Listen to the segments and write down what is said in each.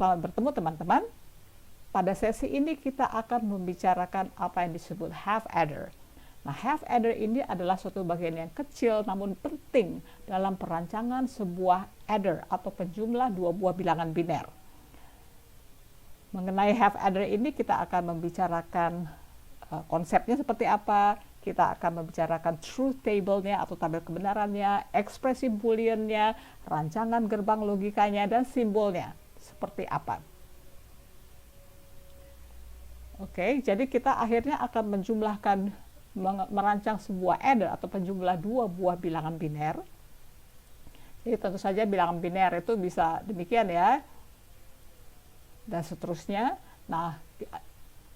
Selamat bertemu teman-teman. Pada sesi ini kita akan membicarakan apa yang disebut half adder. Nah, half adder ini adalah suatu bagian yang kecil namun penting dalam perancangan sebuah adder atau penjumlah dua buah bilangan biner. Mengenai half adder ini kita akan membicarakan konsepnya seperti apa, kita akan membicarakan truth table-nya atau tabel kebenarannya, ekspresi boolean-nya, rancangan gerbang logikanya, dan simbolnya seperti apa. Oke, jadi kita akhirnya akan merancang sebuah adder atau penjumlah dua buah bilangan biner. Jadi tentu saja bilangan biner itu bisa demikian ya, dan seterusnya. Nah,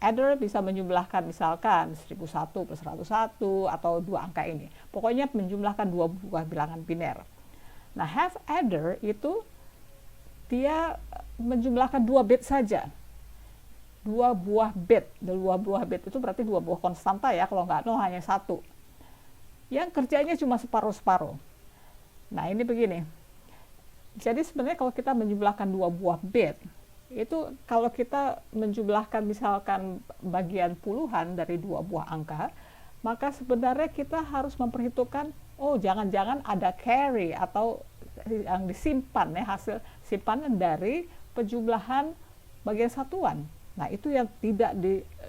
adder bisa menjumlahkan misalkan 1001 plus 101 atau dua angka ini. Pokoknya menjumlahkan dua buah bilangan biner. Nah, half adder itu dia menjumlahkan 2 bit saja. 2 buah bit. 2 buah bit itu berarti 2 buah konstanta ya, kalau nggak 0 hanya 1. Yang kerjanya cuma separuh-separuh. Nah, ini begini. Jadi sebenarnya kalau kita menjumlahkan 2 buah bit, itu kalau kita menjumlahkan misalkan bagian puluhan dari 2 buah angka, maka sebenarnya kita harus memperhitungkan, oh jangan-jangan ada carry atau yang disimpan ya, hasil simpanan dari penjumlahan bagian satuan. Nah, itu yang tidak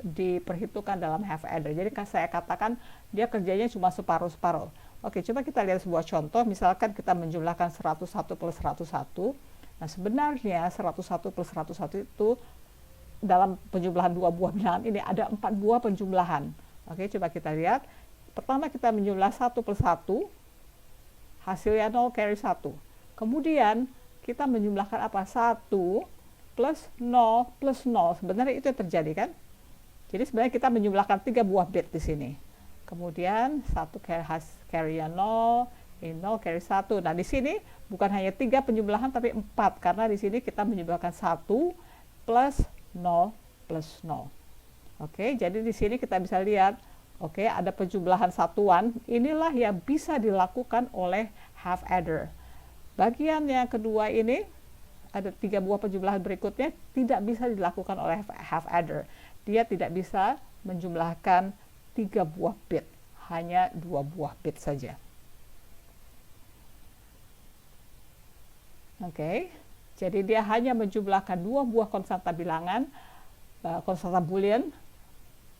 diperhitungkan dalam half adder. Jadi saya katakan dia kerjanya cuma separuh-separuh. Oke, coba kita lihat sebuah contoh. Misalkan kita menjumlahkan 101 plus 101. Nah, sebenarnya 101 plus 101 itu dalam penjumlahan dua buah bilangan ini ada 4 buah penjumlahan. Oke, coba kita lihat. Pertama kita menjumlah 1 plus 1, hasilnya 0 carry 1. Kemudian kita menjumlahkan apa? 1 plus 0 plus 0. Sebenarnya itu yang terjadi kan? Jadi sebenarnya kita menjumlahkan 3 buah bit di sini. Kemudian 1 carry-nya 0, ini 0 carry 1. Nah, di sini bukan hanya 3 penjumlahan tapi 4 karena di sini kita menjumlahkan 1 plus 0 plus 0. Oke, jadi di sini kita bisa lihat, oke, ada penjumlahan satuan. Inilah yang bisa dilakukan oleh half adder. Bagian yang kedua ini ada 3 buah penjumlahan berikutnya tidak bisa dilakukan oleh half adder. Dia tidak bisa menjumlahkan 3 buah bit, hanya 2 buah bit saja. Oke, jadi dia hanya menjumlahkan 2 buah konstanta bilangan, konstanta boolean,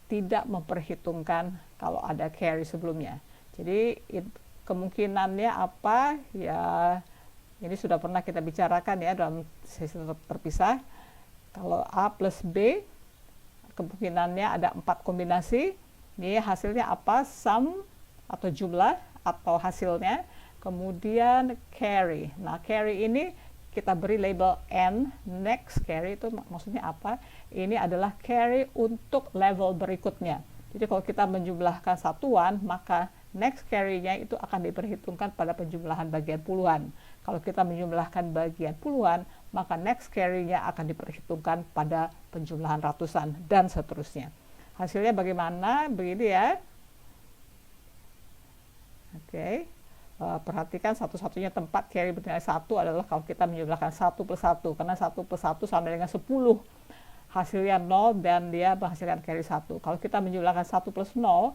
tidak memperhitungkan kalau ada carry sebelumnya. Jadi kemungkinannya apa ya, ini sudah pernah kita bicarakan ya dalam sesi terpisah. Kalau A plus B, kemungkinannya ada 4 kombinasi. Ini hasilnya apa? Sum atau jumlah atau hasilnya. Kemudian carry. Nah, carry ini kita beri label N. Next carry itu maksudnya apa? Ini adalah carry untuk level berikutnya. Jadi kalau kita menjumlahkan satuan, maka next carry-nya itu akan diperhitungkan pada penjumlahan bagian puluhan. Kalau kita menjumlahkan bagian puluhan, maka next carry-nya akan diperhitungkan pada penjumlahan ratusan, dan seterusnya. Hasilnya bagaimana? Begini ya. Oke. Perhatikan satu-satunya tempat carry bernilai 1 adalah kalau kita menjumlahkan 1 plus 1. Karena 1 plus 1 sama dengan 10. Hasilnya 0 dan dia menghasilkan carry 1. Kalau kita menjumlahkan 1 plus 0,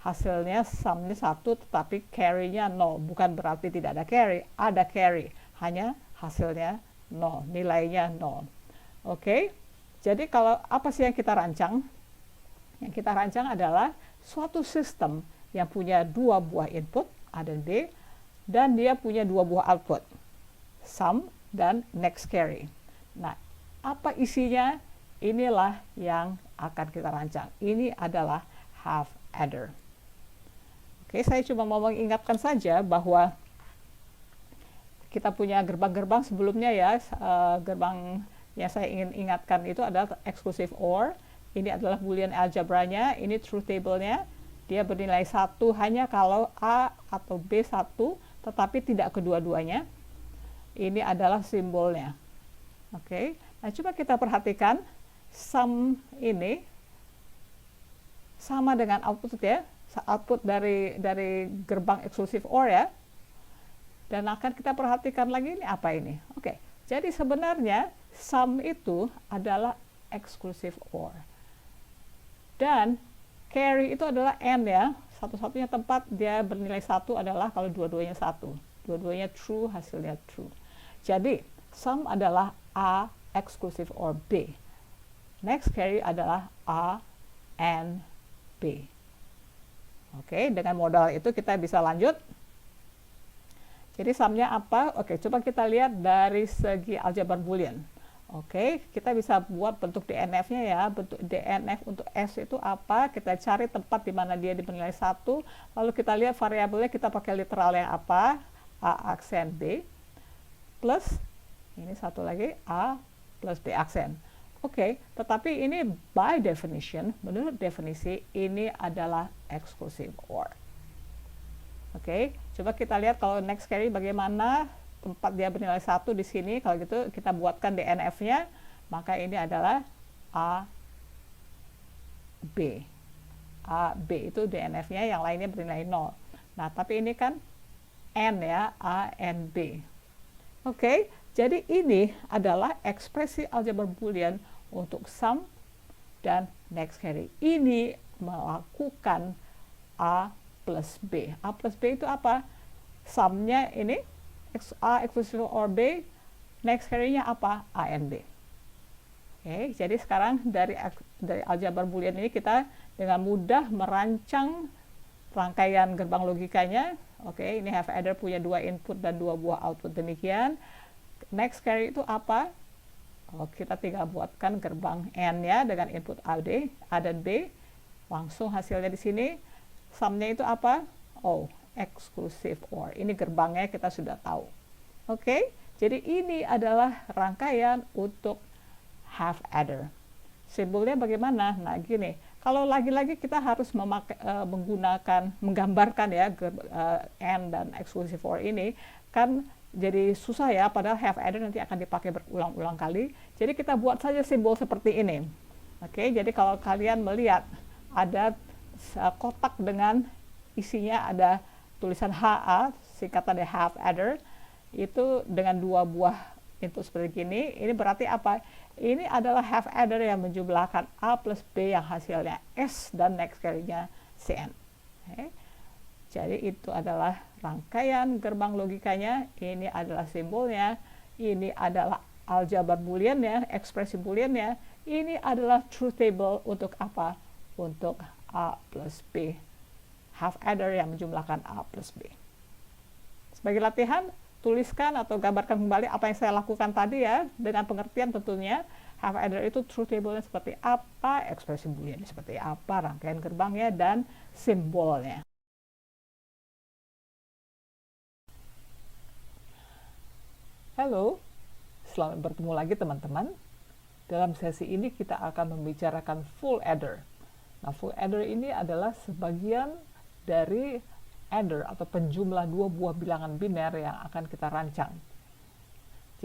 hasilnya sumnya 1 tetapi carry-nya 0. Bukan berarti tidak ada carry, hanya hasilnya 0, nilainya 0. Oke, jadi kalau apa sih yang kita rancang? Yang kita rancang adalah suatu sistem yang punya 2 buah input, A dan B, dan dia punya 2 buah output, sum dan next carry. Nah, apa isinya? Inilah yang akan kita rancang. Ini adalah half adder. Oke, saya cuma mau mengingatkan saja bahwa kita punya gerbang-gerbang sebelumnya ya. Gerbang yang saya ingin ingatkan itu adalah exclusive OR. Ini adalah boolean algebra-nya, ini truth table-nya. Dia bernilai 1 hanya kalau A atau B 1, tetapi tidak kedua-duanya. Ini adalah simbolnya. Oke, nah coba kita perhatikan. Sum ini sama dengan output ya, output dari gerbang eksklusif OR ya. Dan akan kita perhatikan lagi ini apa ini. Oke, jadi sebenarnya sum itu adalah exclusive OR. Dan carry itu adalah AND ya. Satu-satunya tempat dia bernilai 1 adalah kalau dua-duanya 1. Dua-duanya true, hasilnya true. Jadi, sum adalah A exclusive OR B. Next carry adalah A and B. Oke, dengan modal itu kita bisa lanjut. Jadi sumnya apa? Oke, coba kita lihat dari segi aljabar boolean. Oke, kita bisa buat bentuk DNF-nya ya. Bentuk DNF untuk S itu apa? Kita cari tempat di mana dia bernilai 1, lalu kita lihat variabelnya, kita pakai literal yang apa? A aksen B plus ini satu lagi A plus B aksen. Oke, tetapi ini by definition, menurut definisi ini adalah exclusive OR. Oke, coba kita lihat kalau next carry bagaimana tempat dia bernilai 1 di sini. Kalau gitu kita buatkan DNF-nya, maka ini adalah A B. A B itu DNF-nya, yang lainnya bernilai 0. Nah, tapi ini kan N ya, A N B. Oke, jadi ini adalah ekspresi aljabar boolean untuk sum dan next carry. Ini melakukan A plus B. A plus B itu apa? Sumnya ini A exclusive OR B, next carry-nya apa? A and B. Oke, jadi sekarang dari aljabar boolean ini kita dengan mudah merancang rangkaian gerbang logikanya. Oke, ini have adder punya 2 input dan 2 buah output demikian. Next carry itu apa? Oh, kita tinggal buatkan gerbang N ya dengan input A dan B. Langsung hasilnya di sini. Sumnya itu apa? Oh, exclusive OR. Ini gerbangnya kita sudah tahu. Oke, jadi ini adalah rangkaian untuk half adder. Simbolnya bagaimana? Nah, gini. Kalau lagi-lagi kita harus menggambarkan ya AND dan exclusive OR ini, kan jadi susah ya, padahal half adder nanti akan dipakai berulang-ulang kali. Jadi kita buat saja simbol seperti ini. Oke, jadi kalau kalian melihat ada kotak dengan isinya ada tulisan HA, singkatannya half adder, itu dengan 2 buah input seperti ini. Ini berarti apa? Ini adalah half adder yang menjumlahkan A plus B yang hasilnya S dan next carry-nya CN. Okay. Jadi itu adalah rangkaian gerbang logikanya, ini adalah simbolnya, ini adalah aljabar boolean ya, ekspresi boolean ya, ini adalah truth table untuk apa? Untuk A plus B. Half adder yang menjumlahkan A plus B. Sebagai latihan, tuliskan atau gambarkan kembali apa yang saya lakukan tadi ya, dengan pengertian tentunya half adder itu truth table-nya seperti apa, ekspresi boolean seperti apa, rangkaian gerbangnya, dan simbolnya. Halo, selamat bertemu lagi teman-teman. Dalam sesi ini kita akan membicarakan full adder. Nah, full adder ini adalah sebagian dari adder atau penjumlah 2 buah bilangan biner yang akan kita rancang.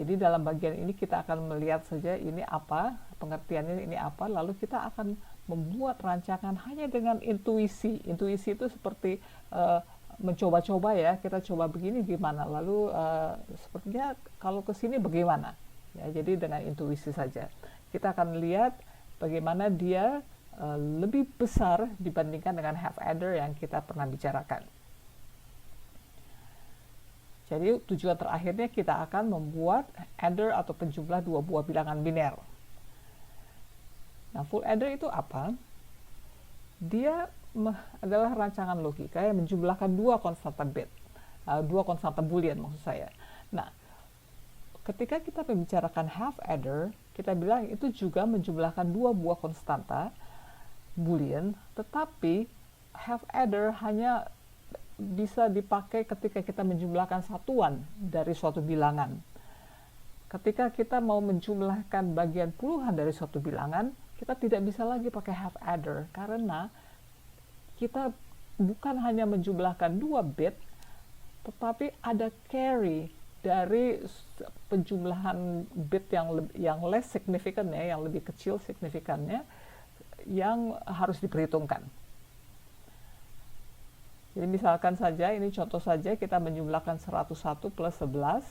Jadi dalam bagian ini kita akan melihat saja ini apa, pengertiannya ini apa, lalu kita akan membuat rancangan hanya dengan intuisi. Intuisi itu seperti mencoba-coba ya, kita coba begini gimana, lalu sepertinya kalau ke sini bagaimana. Ya, jadi dengan intuisi saja. Kita akan lihat bagaimana dia lebih besar dibandingkan dengan half adder yang kita pernah bicarakan. Jadi tujuan terakhirnya kita akan membuat adder atau penjumlah 2 buah bilangan biner. Nah, full adder itu apa? Dia adalah rancangan logika yang menjumlahkan 2 konstanta bit, 2 konstanta boolean maksud saya. Nah, ketika kita membicarakan half adder, kita bilang itu juga menjumlahkan 2 buah konstanta boolean, tetapi half adder hanya bisa dipakai ketika kita menjumlahkan satuan dari suatu bilangan. Ketika kita mau menjumlahkan bagian puluhan dari suatu bilangan, kita tidak bisa lagi pakai half adder karena kita bukan hanya menjumlahkan 2 bit, tetapi ada carry dari penjumlahan bit yang less significant ya, yang lebih kecil signifikannya, yang harus diperhitungkan. Jadi misalkan saja, ini contoh saja, kita menjumlahkan 101 plus 11.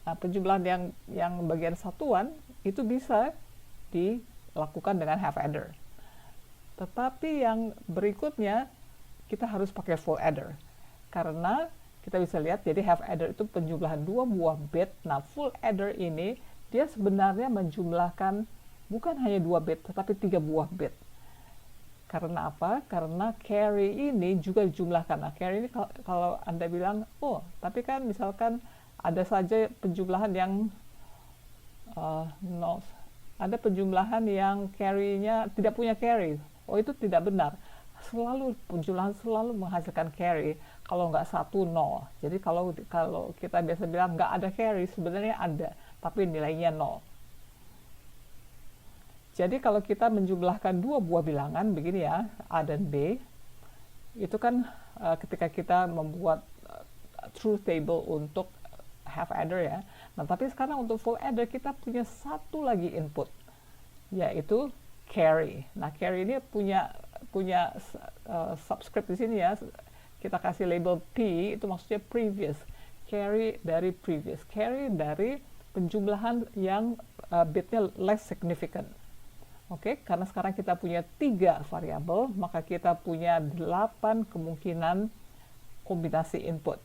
penjumlahan yang bagian satuan itu bisa dilakukan dengan half adder. Tetapi yang berikutnya kita harus pakai full adder. Karena kita bisa lihat, jadi half adder itu penjumlahan 2 buah bit. Nah, full adder ini dia sebenarnya menjumlahkan bukan hanya 2 bit, tetapi 3 buah bit. Karena apa? Karena carry ini juga dijumlahkan. Nah, carry ini kalau Anda bilang, oh, tapi kan misalkan ada saja penjumlahan yang ada penjumlahan yang carry-nya tidak punya carry. Oh, itu tidak benar. Penjumlahan selalu menghasilkan carry. Kalau nggak 1, 0. Jadi kalau kita biasa bilang nggak ada carry, sebenarnya ada, tapi nilainya 0. Jadi kalau kita menjumlahkan 2 buah bilangan begini ya, A dan B, itu kan ketika kita membuat truth table untuk half adder ya. Nah, tapi sekarang untuk full adder kita punya satu lagi input, yaitu carry. Nah, carry ini punya subscript di sini ya. Kita kasih label P, itu maksudnya previous. Carry dari previous. Carry dari penjumlahan yang bitnya less significant. Oke, karena sekarang kita punya 3 variabel, maka kita punya 8 kemungkinan kombinasi input.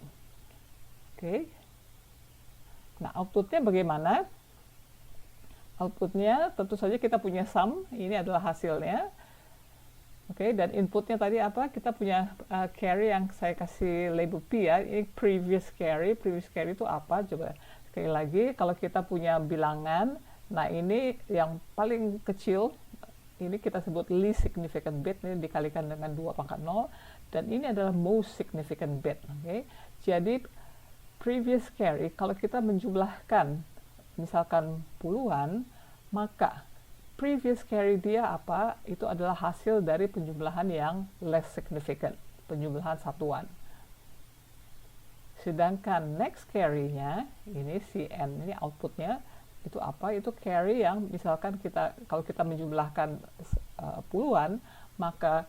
Oke. Nah, outputnya bagaimana? Outputnya tentu saja kita punya sum, ini adalah hasilnya. Oke, dan inputnya tadi apa? Kita punya carry yang saya kasih label P ya, ini previous carry. Previous carry itu apa? Coba sekali lagi, kalau kita punya bilangan, nah ini yang paling kecil, ini kita sebut least significant bit, ini dikalikan dengan 2 pangkat 0, dan ini adalah most significant bit. Okay? Jadi previous carry, kalau kita menjumlahkan misalkan puluhan, maka previous carry dia apa? Itu adalah hasil dari penjumlahan yang less significant, penjumlahan satuan. Sedangkan next carry-nya, ini Cn, ini outputnya, itu apa? Itu carry yang misalkan kalau kita menjumlahkan puluhan, maka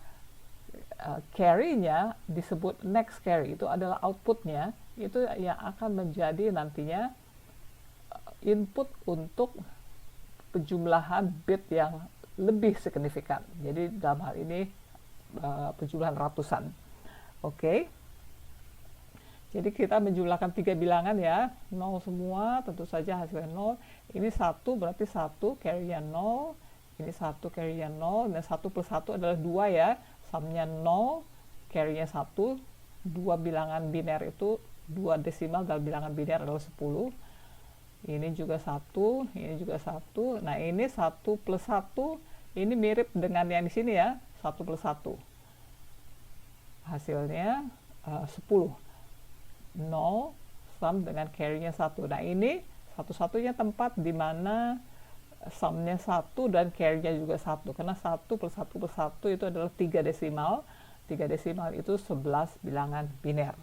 carry-nya disebut next carry, itu adalah outputnya, itu yang akan menjadi nantinya input untuk penjumlahan bit yang lebih signifikan. Jadi dalam hal ini penjumlahan ratusan. Oke. Jadi kita menjumlahkan 3 bilangan ya, 0 semua, tentu saja hasilnya 0. Ini 1 berarti 1, carry-nya 0. Ini 1, carry-nya 0. Dan 1 plus 1 adalah 2 ya, sum-nya 0, carry-nya 1. 2 bilangan biner itu, 2 desimal dalam bilangan biner adalah 10. Ini juga 1, ini juga 1. Nah, ini 1 plus 1, ini mirip dengan yang di sini ya, 1 plus 1. Hasilnya 10. 0, sum dengan carry-nya 1. Nah, ini satu-satunya tempat di mana sum-nya 1 dan carry-nya juga 1. Karena 1 plus 1 plus 1 itu adalah 3 desimal. 3 desimal itu 11 bilangan biner.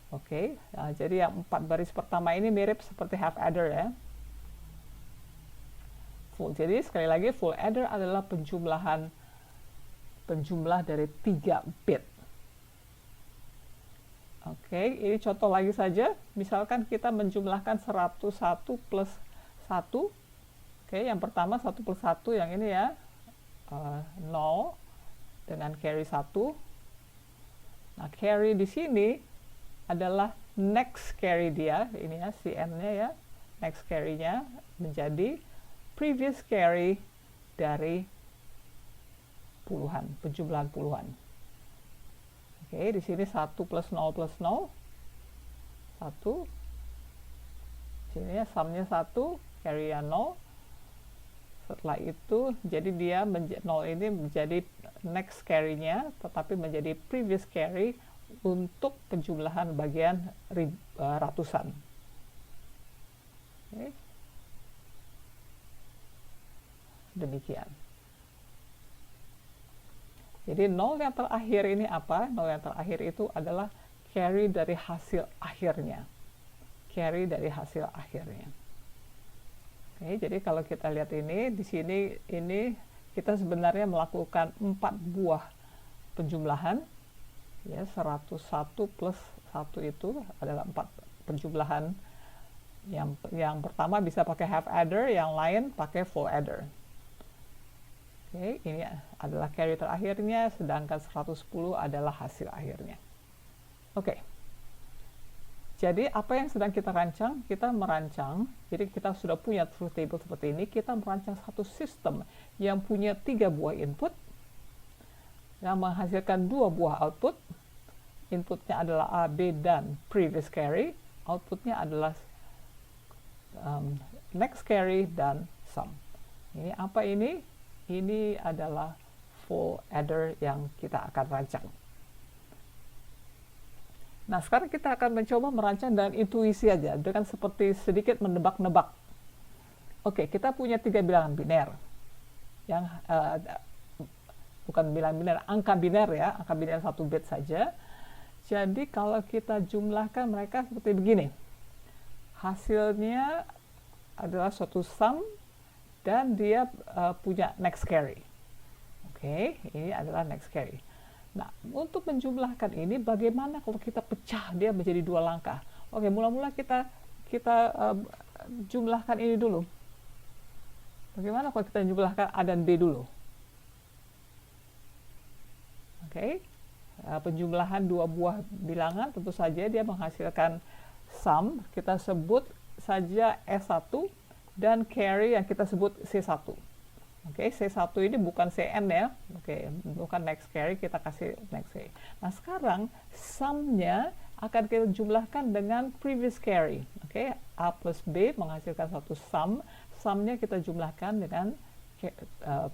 Oke, nah, jadi yang 4 baris pertama ini mirip seperti half adder ya. Jadi sekali lagi full adder adalah penjumlah dari 3 bit. Oke, ini contoh lagi saja. Misalkan kita menjumlahkan 101 plus 1. Oke, yang pertama 1 plus 1 yang ini ya, 0 dengan carry 1. Nah, carry di sini adalah next carry dia, ini ya, Cn-nya ya, next carry-nya menjadi previous carry dari puluhan, penjumlahan puluhan. Oke, di sini 1 plus 0 plus 0. 1. Sini ya, sum-nya 1, carry-nya 0. Setelah itu, jadi dia 0 ini menjadi next carry-nya, tetapi menjadi previous carry untuk penjumlahan bagian ratusan. Oke. Demikian. Jadi 0 yang terakhir ini apa? 0 yang terakhir itu adalah carry dari hasil akhirnya. Carry dari hasil akhirnya. Oke, jadi kalau kita lihat ini, di sini ini kita sebenarnya melakukan 4 buah penjumlahan. Ya, 101 plus 1 itu adalah 4 penjumlahan Yang pertama bisa pakai half adder, yang lain pakai full adder. Oke, ini adalah carry terakhirnya, sedangkan 110 adalah hasil akhirnya. Oke. Jadi apa yang sedang kita rancang? Kita merancang, jadi kita sudah punya truth table seperti ini, kita merancang satu sistem yang punya 3 buah input, yang menghasilkan 2 buah output. Inputnya adalah A, B, dan previous carry. Outputnya adalah next carry dan sum. Ini apa ini? Ini adalah full adder yang kita akan rancang. Nah, sekarang kita akan mencoba merancang dengan intuisi aja, dengan seperti sedikit menebak-nebak. Oke, kita punya 3 bilangan biner. Yang bukan bilangan biner, angka biner ya, angka biner 1 bit saja. Jadi kalau kita jumlahkan mereka seperti begini. Hasilnya adalah suatu sum dan dia punya next carry. Oke, ini adalah next carry. Nah, untuk menjumlahkan ini, bagaimana kalau kita pecah dia menjadi 2 langkah? Oke, mula-mula kita jumlahkan ini dulu. Bagaimana kalau kita jumlahkan A dan B dulu? Oke, penjumlahan 2 buah bilangan tentu saja dia menghasilkan sum. Kita sebut saja S1 dan carry yang kita sebut C1. Oke, C1 ini bukan Cn ya. Oke, bukan next carry, kita kasih next carry. Nah, sekarang sum-nya akan kita jumlahkan dengan previous carry. Oke, A plus B menghasilkan satu sum. Sum-nya kita jumlahkan dengan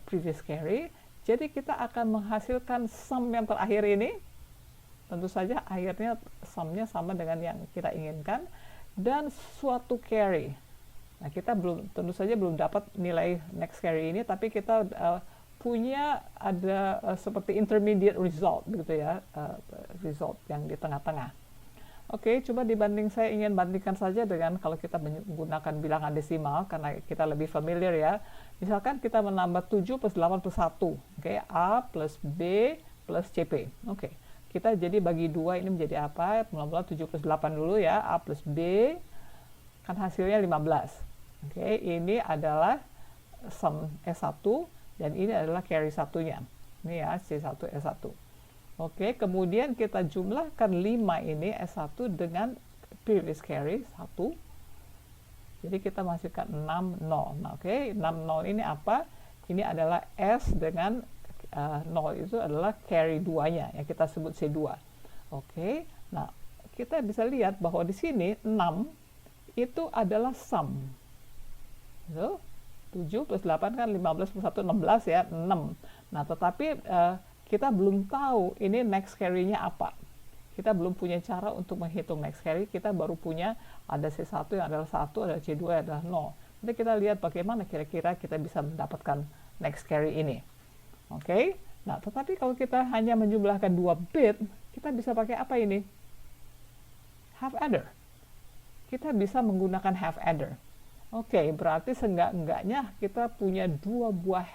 previous carry. Jadi kita akan menghasilkan sum yang terakhir ini. Tentu saja akhirnya sum-nya sama dengan yang kita inginkan. Dan suatu carry. Nah, kita tentu saja belum dapat nilai next carry ini, tapi kita punya ada seperti intermediate result, gitu ya, result yang di tengah-tengah. Oke, coba saya ingin bandingkan saja dengan kalau kita menggunakan bilangan desimal, karena kita lebih familiar ya. Misalkan kita menambah 7 plus 8 plus 1, oke, A plus B plus CP. Oke, kita jadi bagi 2 ini menjadi apa? Mula-mula 7 plus 8 dulu ya, A plus B, kan hasilnya 15. Oke, ini adalah sum S1 dan ini adalah carry satunya. Ini ya, C1 S1. Oke, kemudian kita jumlahkan 5 ini S1 dengan previous carry 1. Jadi kita menghasilkan 6, 0. Nah, oke, 6, 0 ini apa? Ini adalah S dengan 0 itu adalah carry 2-nya yang kita sebut C2. Oke, nah kita bisa lihat bahwa di sini 6 itu adalah sum. 7 plus 8 kan 15 plus 1, 16 ya, 6. Nah, tetapi kita belum tahu ini next carry-nya apa. Kita belum punya cara untuk menghitung next carry, kita baru punya ada C1 yang adalah 1, ada C2 yang adalah 0. Jadi kita lihat bagaimana kira-kira kita bisa mendapatkan next carry ini. Oke, nah tetapi kalau kita hanya menjumlahkan 2 bit, kita bisa pakai apa ini? Half adder. Kita bisa menggunakan half adder. Oke, berarti seenggak-enggaknya kita punya 2 buah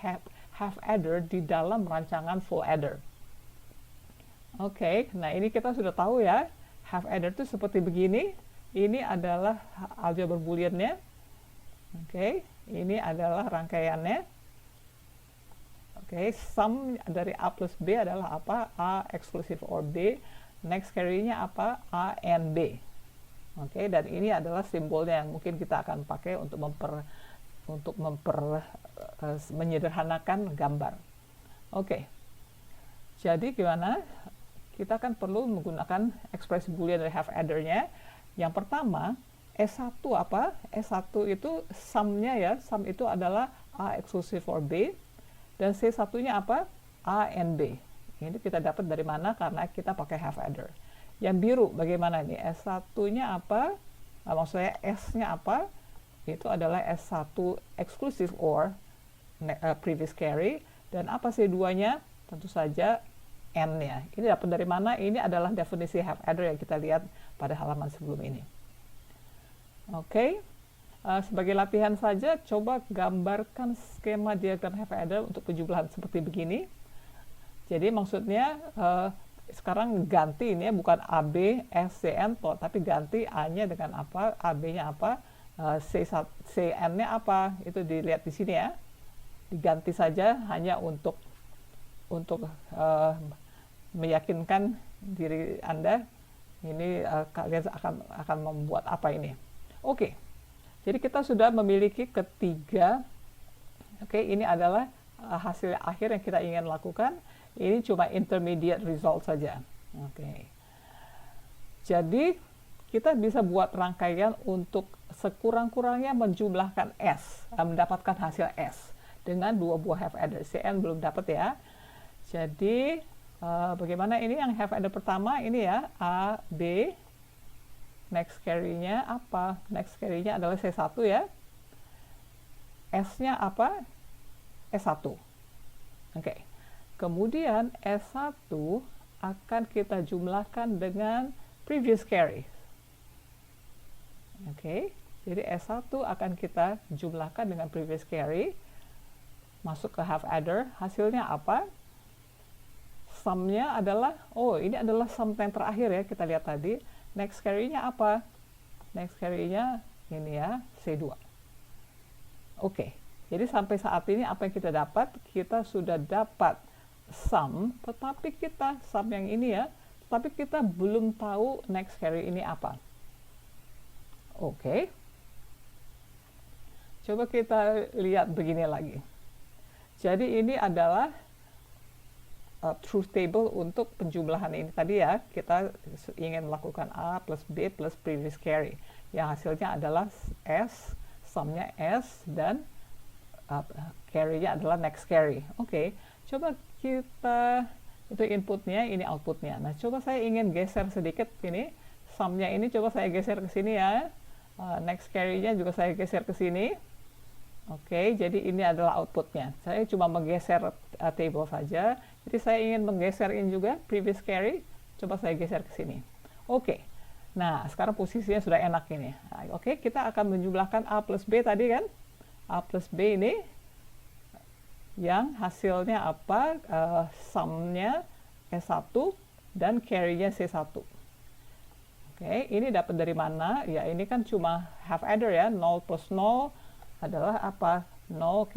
half adder di dalam rancangan full adder. Oke, nah ini kita sudah tahu ya, half adder itu seperti begini. Ini adalah aljabar boolean-nya. Oke, ini adalah rangkaiannya. Oke, sum dari A plus B adalah apa? A exclusive or B. Next carry-nya apa? A and B. Oke, dan ini adalah simbolnya yang mungkin kita akan pakai untuk menyederhanakan gambar. Oke, jadi gimana? Kita kan perlu menggunakan ekspresi boolean dari half adder-nya. Yang pertama, S1 apa? S1 itu sum-nya ya, sum itu adalah A exclusive or B, dan C1-nya apa? A and B. Ini kita dapat dari mana? Karena kita pakai half adder. Yang biru bagaimana nih? S1-nya apa? Nah, maksudnya S-nya apa? Itu adalah S1 exclusive or previous carry. Dan apa C2-nya? Tentu saja N-nya. Ini dapat dari mana? Ini adalah definisi half adder yang kita lihat pada halaman sebelum ini. Oke, sebagai latihan saja, coba gambarkan skema diagram half adder untuk penjumlahan seperti begini. Jadi maksudnya sekarang ganti ini ya, bukan AB, S, C, N, tapi ganti A-nya dengan apa, AB-nya apa, CN-nya apa, itu dilihat di sini ya, diganti saja hanya untuk meyakinkan diri Anda ini kalian akan membuat apa ini. Oke, jadi kita sudah memiliki ketiga. Oke, ini adalah hasil akhir yang kita ingin lakukan. Ini cuma intermediate result saja. Oke, jadi kita bisa buat rangkaian untuk sekurang-kurangnya menjumlahkan S, mendapatkan hasil S dengan dua buah half adder. CN belum dapat ya. Jadi bagaimana ini yang half adder pertama ini ya, A, B. Next carry-nya apa? Next carry-nya adalah C1 ya. S-nya apa? S1. Oke. Kemudian S1 akan kita jumlahkan dengan previous carry. Oke. Jadi S1 akan kita jumlahkan dengan previous carry. Masuk ke half adder. Hasilnya apa? Sum-nya adalah, ini adalah sum yang terakhir ya, kita lihat tadi. Next carry-nya apa? Next carry-nya ini ya, C2. Oke, jadi sampai saat ini apa yang kita dapat? Kita sudah dapat sum, tetapi sum yang ini ya, tapi kita belum tahu next carry ini apa. Oke, coba kita lihat begini lagi. Jadi ini adalah truth table untuk penjumlahan ini tadi ya, kita ingin melakukan A plus B plus previous carry, yang hasilnya adalah S, sumnya S, dan carry-nya adalah next carry. Oke, coba kita, itu inputnya, ini outputnya. Nah, coba saya ingin geser sedikit ini, sumnya ini coba saya geser ke sini ya, next carry-nya juga saya geser ke sini. Oke, jadi ini adalah outputnya. Saya cuma menggeser table saja. Jadi saya ingin menggeser ini juga previous carry. Coba saya geser ke sini. Oke. Nah, sekarang posisinya sudah enak ini. Nah, oke, kita akan menjumlahkan A plus B tadi kan. A plus B ini yang hasilnya apa? Sum-nya S1 dan carry-nya C1. Oke, ini dapat dari mana? Ya, ini kan cuma half adder ya. 0 plus 0 adalah apa? 0,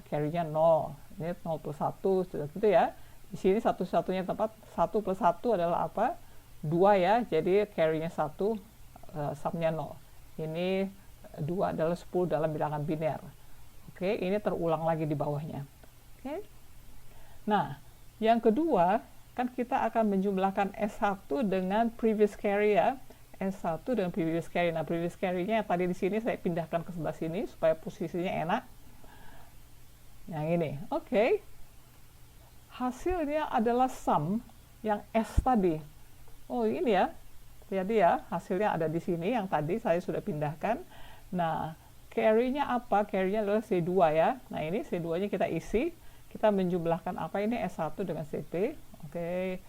carry-nya 0. Ini 0 plus 1, sudah gitu ya. Di sini satu-satunya tempat 1 plus 1 adalah apa? 2 ya, jadi carry-nya 1, sum-nya 0. Ini 2 adalah 10 dalam bilangan biner. Oke, ini terulang lagi di bawahnya. Oke. Nah, yang kedua, kan kita akan menjumlahkan S1 dengan previous carry ya. S1 dengan previous carry. Nah, previous carry-nya tadi di sini saya pindahkan ke sebelah sini supaya posisinya enak. Yang ini. Oke. Hasilnya adalah sum yang S tadi. Oh, ini ya. Jadi ya, hasilnya ada di sini yang tadi saya sudah pindahkan. Nah, carry-nya apa? Carry-nya adalah C2 ya. Nah, ini C2-nya kita isi. Kita menjumlahkan apa ini? S1 dengan CP. Oke.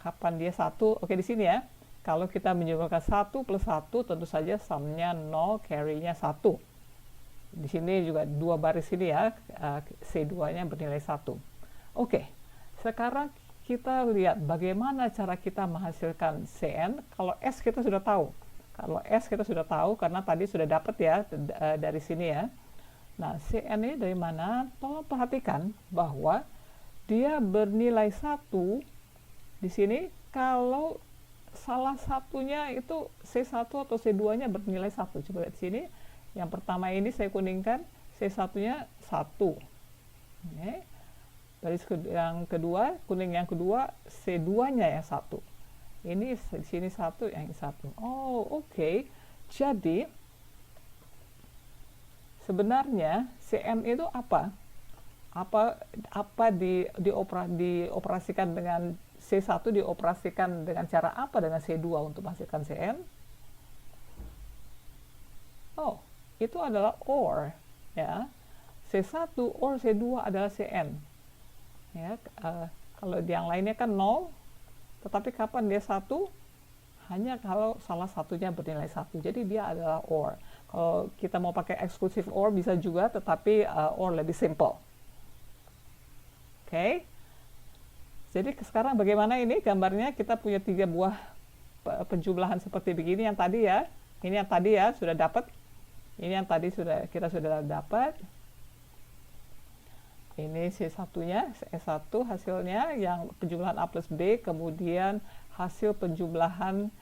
Kapan dia 1? Oke, di sini ya. Kalau kita menjumlahkan 1 plus 1, tentu saja sum-nya 0, carry-nya 1. Di sini juga 2 baris ini ya, C2-nya bernilai 1. Oke, sekarang kita lihat bagaimana cara kita menghasilkan CN. Kalau S kita sudah tahu. Kalau S kita sudah tahu karena tadi sudah dapat ya dari sini ya. Nah, CN ini dari mana? Tolong perhatikan bahwa dia bernilai 1 di sini kalau salah satunya itu C1 atau C2-nya bernilai 1. Coba lihat sini. Yang pertama ini saya kuningkan, C1-nya 1. Oke. Baris yang kedua, kuning yang kedua, C2-nya yang 1. Ini di sini 1, yang 1. Oh, oke. Jadi, sebenarnya CN itu apa? Apa dioperasikan dengan C1 dioperasikan dengan cara apa dengan C2 untuk menghasilkan CN? Oh, itu adalah OR ya. C1 OR C2 adalah CN. Ya, kalau yang lainnya kan 0, tetapi kapan dia 1? Hanya kalau salah satunya bernilai 1. Jadi dia adalah OR. Kalau kita mau pakai exclusive OR bisa juga, tetapi OR lebih simple. Oke. Jadi sekarang bagaimana ini gambarnya? Kita punya 3 buah penjumlahan seperti begini yang tadi ya. Ini yang tadi ya sudah dapat. Ini yang tadi kita sudah dapat. Ini C1-nya, S1 hasilnya yang penjumlahan A plus B, kemudian hasil penjumlahan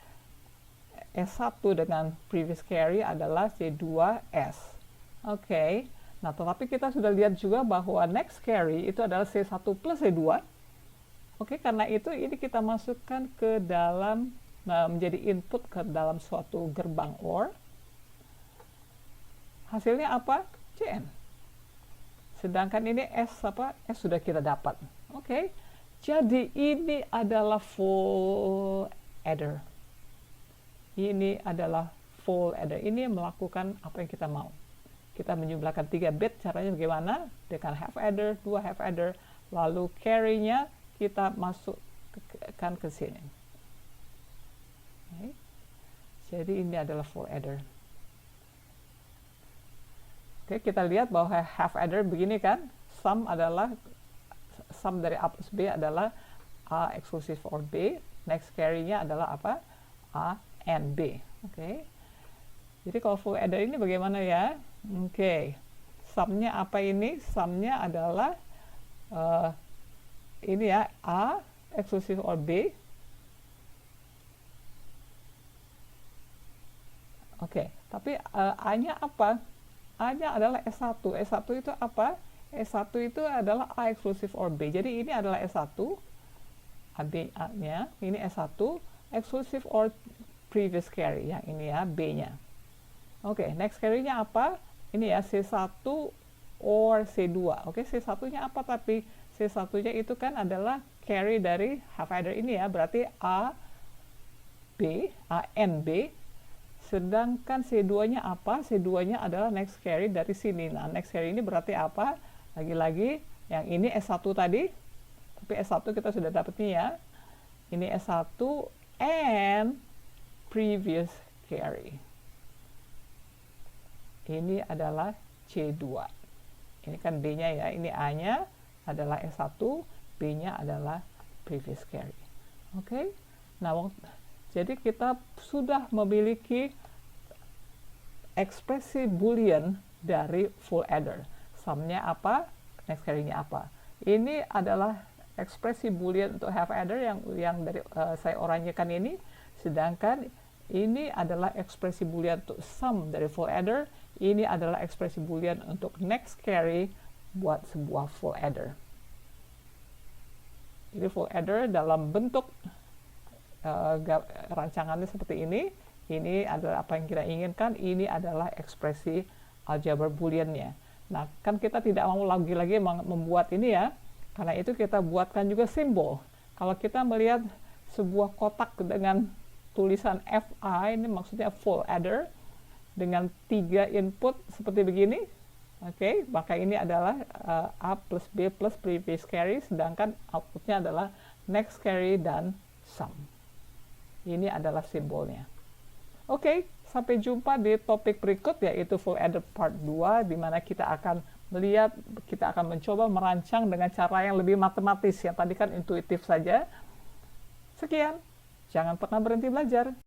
S1 dengan previous carry adalah C2S. Oke, nah tetapi kita sudah lihat juga bahwa next carry itu adalah C1 plus C2. Oke, karena itu ini kita masukkan ke dalam, menjadi input ke dalam suatu gerbang OR. Hasilnya apa? Cn. Sedangkan ini S sudah kita dapat. Oke. Jadi ini adalah full adder. Ini adalah full adder. Ini melakukan apa yang kita mau. Kita menjumlahkan 3 bit, caranya bagaimana? Dengan half adder, 2 half adder, lalu carry-nya kita masukkan ke sini. Okay. Jadi ini adalah full adder. Oke, kita lihat bahwa half adder begini kan, sum dari A plus B adalah A exclusive OR B, next carry-nya adalah apa? A and B. Oke. Jadi kalau full adder ini bagaimana ya? Oke. Sum-nya apa ini? Sum-nya adalah ini ya, A exclusive OR B. Oke, tapi A-nya apa? A-nya adalah S1. S1 itu apa? S1 itu adalah A exclusive OR B. Jadi ini adalah S1, A-nya, ini S1, exclusive OR previous carry, yang ini ya, B-nya. Oke, next carry-nya apa? Ini ya, C1 or C2. Oke, C1-nya apa tapi? C1-nya itu kan adalah carry dari half adder ini ya, berarti A, B, A and B. Sedangkan C2-nya apa? C2-nya adalah next carry dari sini. Nah, next carry ini berarti apa? Lagi-lagi, yang ini S1 tadi, tapi S1 kita sudah dapat nih ya. Ini S1 and previous carry. Ini adalah C2. Ini kan B-nya ya, ini A-nya adalah S1, B-nya adalah previous carry. Oke? Nah, jadi kita sudah memiliki ekspresi boolean dari full adder. Sum-nya apa? Next carry-nya apa? Ini adalah ekspresi boolean untuk half adder yang dari saya oranyekan ini. Sedangkan ini adalah ekspresi boolean untuk sum dari full adder. Ini adalah ekspresi boolean untuk next carry buat sebuah full adder. Jadi full adder dalam bentuk rancangannya seperti ini. Ini adalah apa yang kita inginkan. Ini adalah ekspresi aljabar booleannya. Nah, kan kita tidak mau lagi-lagi membuat ini ya. Karena itu kita buatkan juga simbol. Kalau kita melihat sebuah kotak dengan tulisan FI, ini maksudnya full adder, dengan 3 input seperti begini. Oke, maka ini adalah A plus B plus previous carry, sedangkan outputnya adalah next carry dan sum. Ini adalah simbolnya. Oke, sampai jumpa di topik berikut, yaitu full adder part 2, di mana kita akan mencoba merancang dengan cara yang lebih matematis. Yang tadi kan intuitif saja. Sekian, jangan pernah berhenti belajar.